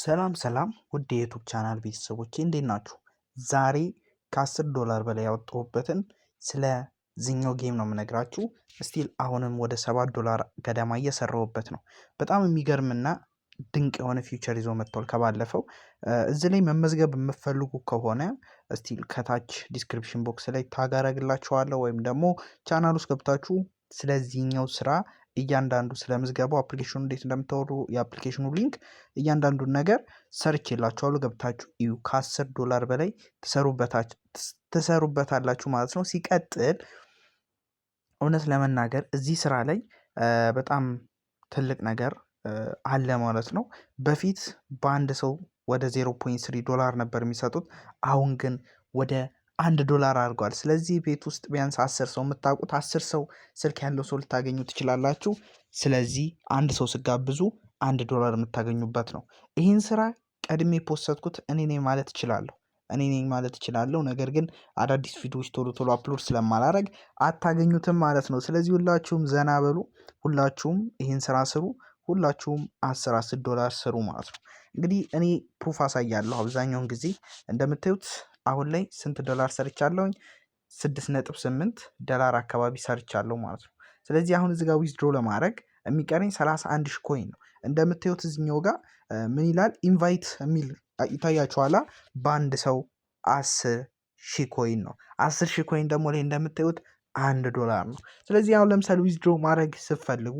ሰላም ሰላም ውድ የዩቱብ ቻናል ቤተሰቦቼ እንዴት ናችሁ? ዛሬ ከ10 ዶላር በላይ ያወጣሁበትን ስለዚህኛው ጌም ነው የምነግራችሁ። ስቲል አሁንም ወደ 7 ዶላር ገደማ እየሰራሁበት ነው። በጣም የሚገርምና ድንቅ የሆነ ፊውቸር ይዞ መጥቷል ከባለፈው። እዚህ ላይ መመዝገብ የምትፈልጉ ከሆነ ስቲል ከታች ዲስክሪፕሽን ቦክስ ላይ ታግ አደርግላችኋለሁ ወይም ደግሞ ቻናል ውስጥ ገብታችሁ ስለዚህኛው ስራ እያንዳንዱ ስለ ምዝገባው አፕሊኬሽኑ እንዴት እንደምታወሩ የአፕሊኬሽኑ ሊንክ እያንዳንዱን ነገር ሰርች የላችኋለሁ ገብታችሁ እዩ። ከ10 ዶላር በላይ ትሰሩበታላችሁ ማለት ነው። ሲቀጥል እውነት ለመናገር እዚህ ስራ ላይ በጣም ትልቅ ነገር አለ ማለት ነው። በፊት በአንድ ሰው ወደ 0.3 ዶላር ነበር የሚሰጡት። አሁን ግን ወደ 1 ዶላር አድርጓል። ስለዚህ ቤት ውስጥ ቢያንስ 10 ሰው የምታውቁት 10 ሰው ስልክ ያለው ሰው ልታገኙ ትችላላችሁ። ስለዚህ አንድ ሰው ስጋብዙ 1 ዶላር የምታገኙበት ነው። ይህን ስራ ቀድሜ ፖስትኩት እኔ ነኝ ማለት እችላለሁ። ነገር ግን አዳዲስ ቪዲዮዎች ቶሎ ቶሎ አፕሎድ ስለማላረግ አታገኙትም ማለት ነው። ስለዚህ ሁላችሁም ዘና በሉ፣ ሁላችሁም ይህን ስራ ስሩ፣ ሁላችሁም 10 ዶላር ስሩ ማለት ነው። እንግዲህ እኔ ፕሩፍ አሳያለሁ። አብዛኛውን ጊዜ እንደምታዩት አሁን ላይ ስንት ዶላር ሰርቻለሁኝ? 6.8 ዶላር አካባቢ ሰርቻለሁ ማለት ነው። ስለዚህ አሁን እዚህ ጋር ዊዝድሮ ለማድረግ የሚቀረኝ 31 ሺህ ኮይን ነው። እንደምታዩት እዚህኛው ጋር ምን ይላል? ኢንቫይት የሚል ይታያችኋላ። በአንድ ሰው 10 ሺህ ኮይን ነው። 10 ሺህ ኮይን ደግሞ ላይ እንደምታዩት 1 ዶላር ነው። ስለዚህ አሁን ለምሳሌ ዊዝድሮ ማድረግ ስትፈልጉ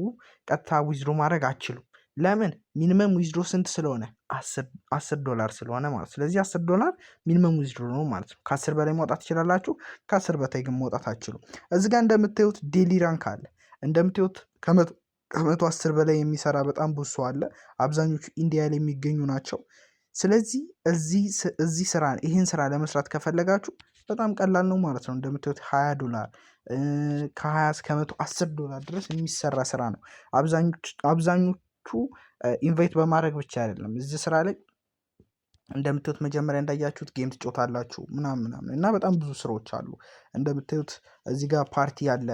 ቀጥታ ዊዝድሮ ማድረግ አትችሉም። ለምን? ሚኒመም ዊዝድሮ ስንት ስለሆነ 10 ዶላር ስለሆነ ማለት። ስለዚህ 10 ዶላር ሚኒመም ዊዝድሮ ነው ማለት ነው። ከ10 በላይ ማውጣት ትችላላችሁ፣ ከ10 በታይ ግን ማውጣት አትችሉም። እዚህ ጋር እንደምታዩት ዴሊ ራንክ አለ። እንደምታዩት ከ110 በላይ የሚሰራ በጣም ብዙ ሰው አለ። አብዛኞቹ ኢንዲያ ላይ የሚገኙ ናቸው። ስለዚህ እዚህ ስራ ይህን ስራ ለመስራት ከፈለጋችሁ በጣም ቀላል ነው ማለት ነው። እንደምታዩት 20 ዶላር ከ20 እስከ 110 ዶላር ድረስ የሚሰራ ስራ ነው። አብዛኞቹ ኢንቫይት በማድረግ ብቻ አይደለም። እዚህ ስራ ላይ እንደምታዩት መጀመሪያ እንዳያችሁት ጌም ትጮታላችሁ ምናምን እና በጣም ብዙ ስራዎች አሉ። እንደምታዩት እዚህ ጋር ፓርቲ አለ፣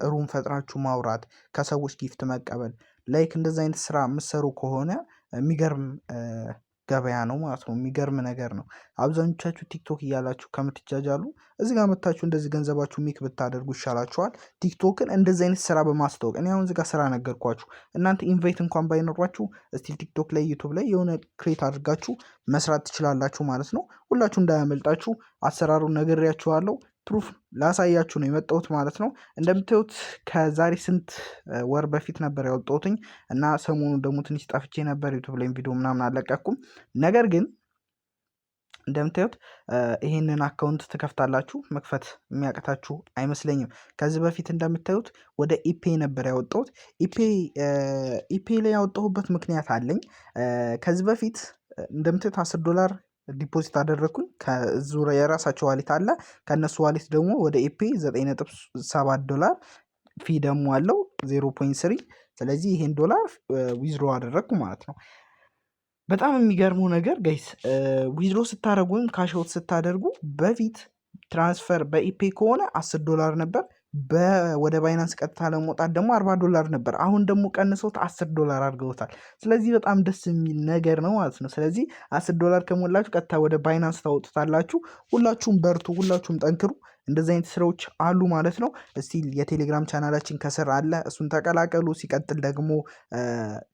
ሩም ፈጥራችሁ ማውራት፣ ከሰዎች ጊፍት መቀበል። ላይክ እንደዚህ አይነት ስራ የምትሰሩ ከሆነ የሚገርም ገበያ ነው ማለት ነው። የሚገርም ነገር ነው። አብዛኞቻችሁ ቲክቶክ እያላችሁ ከምትጃጃሉ እዚህ ጋር መታችሁ እንደዚህ ገንዘባችሁ ሜክ ብታደርጉ ይሻላችኋል። ቲክቶክን እንደዚህ አይነት ስራ በማስታወቅ እኔ አሁን እዚህ ጋር ስራ ነገርኳችሁ። እናንተ ኢንቫይት እንኳን ባይኖሯችሁ እስቲል ቲክቶክ ላይ ዩቱብ ላይ የሆነ ክሬት አድርጋችሁ መስራት ትችላላችሁ ማለት ነው። ሁላችሁ እንዳያመልጣችሁ አሰራሩን ነግሬያችኋለሁ። ፕሩፍ ላሳያችሁ ነው የመጣሁት ማለት ነው። እንደምታዩት ከዛሬ ስንት ወር በፊት ነበር ያወጣሁትኝ እና ሰሞኑን ደግሞ ትንሽ ጠፍቼ ነበር። ዩቱብ ላይ ቪዲዮ ምናምን አለቀኩም። ነገር ግን እንደምታዩት ይሄንን አካውንት ትከፍታላችሁ። መክፈት የሚያቅታችሁ አይመስለኝም። ከዚህ በፊት እንደምታዩት ወደ ኢፔ ነበር ያወጣሁት። ኢፔ ላይ ያወጣሁበት ምክንያት አለኝ። ከዚህ በፊት እንደምታዩት 10 ዶላር ዲፖዚት አደረግኩኝ። ከዙሪያ የራሳቸው ዋሌት አለ። ከእነሱ ዋሌት ደግሞ ወደ ኢፔ 9.7 ዶላር ፊ ደግሞ አለው 0.3። ስለዚህ ይሄን ዶላር ዊዝድሮ አደረግኩ ማለት ነው። በጣም የሚገርመው ነገር ጋይስ ዊዝድሮ ስታደርጉ ወይም ካሽአውት ስታደርጉ በፊት ትራንስፈር በኢፔ ከሆነ 10 ዶላር ነበር። ወደ ባይናንስ ቀጥታ ለመውጣት ደግሞ 40 ዶላር ነበር። አሁን ደግሞ ቀንሶት 10 ዶላር አድርገውታል። ስለዚህ በጣም ደስ የሚል ነገር ነው ማለት ነው። ስለዚህ 10 ዶላር ከሞላችሁ ቀጥታ ወደ ባይናንስ ታወጡታላችሁ። ሁላችሁም በርቱ፣ ሁላችሁም ጠንክሩ። እንደዚህ አይነት ስራዎች አሉ ማለት ነው። እስቲ የቴሌግራም ቻናላችን ከስር አለ፣ እሱን ተቀላቀሉ። ሲቀጥል ደግሞ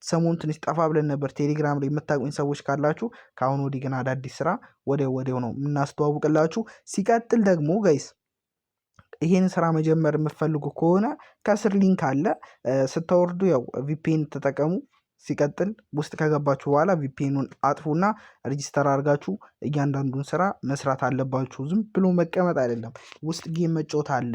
ሰሞኑን ትንሽ ጠፋ ብለን ነበር ቴሌግራም ላይ የምታውቁኝ ሰዎች ካላችሁ፣ ከአሁን ወዲህ ግን አዳዲስ ስራ ወዲያው ነው የምናስተዋውቅላችሁ። ሲቀጥል ደግሞ ጋይስ ይሄን ስራ መጀመር የምትፈልጉ ከሆነ ከስር ሊንክ አለ፣ ስታወርዱ ያው ቪፒኤን ተጠቀሙ። ሲቀጥል ውስጥ ከገባችሁ በኋላ ቪፒኤኑን አጥፉና ሬጂስተር አድርጋችሁ እያንዳንዱን ስራ መስራት አለባችሁ። ዝም ብሎ መቀመጥ አይደለም። ውስጥ ጌም መጫወት አለ።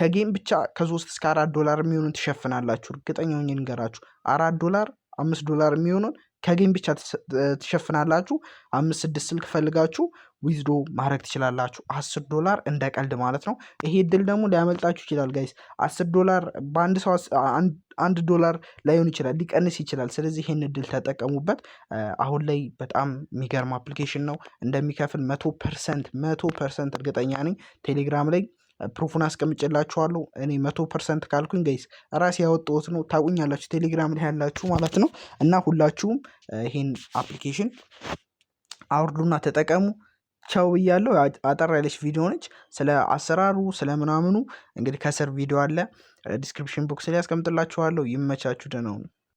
ከጌም ብቻ ከ3 እስከ 4 ዶላር የሚሆኑን ትሸፍናላችሁ። እርግጠኛ ሆኜ ልንገራችሁ 4 ዶላር 5 ዶላር የሚሆኑን ከጌም ብቻ ትሸፍናላችሁ። 5-6 ስልክ ፈልጋችሁ ዊዝድሮ ማድረግ ትችላላችሁ። 10 ዶላር እንደ ቀልድ ማለት ነው። ይሄ እድል ደግሞ ሊያመልጣችሁ ይችላል ጋይስ። 10 ዶላር በአንድ ሰው 1 ዶላር ላይሆን ይችላል፣ ሊቀንስ ይችላል። ስለዚህ ይሄን እድል ተጠቀሙበት። አሁን ላይ በጣም የሚገርም አፕሊኬሽን ነው። እንደሚከፍል 100% እርግጠኛ ነኝ። ቴሌግራም ላይ ፕሩፉን አስቀምጬላችኋለሁ። እኔ 100% ካልኩኝ ገይስ ራሴ ያወጣሁት ነው። ታውቁኛላችሁ፣ ቴሌግራም ላይ ያላችሁ ማለት ነው። እና ሁላችሁም ይሄን አፕሊኬሽን አውርዱና ተጠቀሙ። ቻው ብያለሁ። አጠር ያለች ቪዲዮ ነች። ስለ አሰራሩ ስለ ምናምኑ እንግዲህ ከስር ቪዲዮ አለ፣ ዲስክሪፕሽን ቦክስ ላይ ያስቀምጥላችኋለሁ። ይመቻችሁ። ደህና ሁኑ።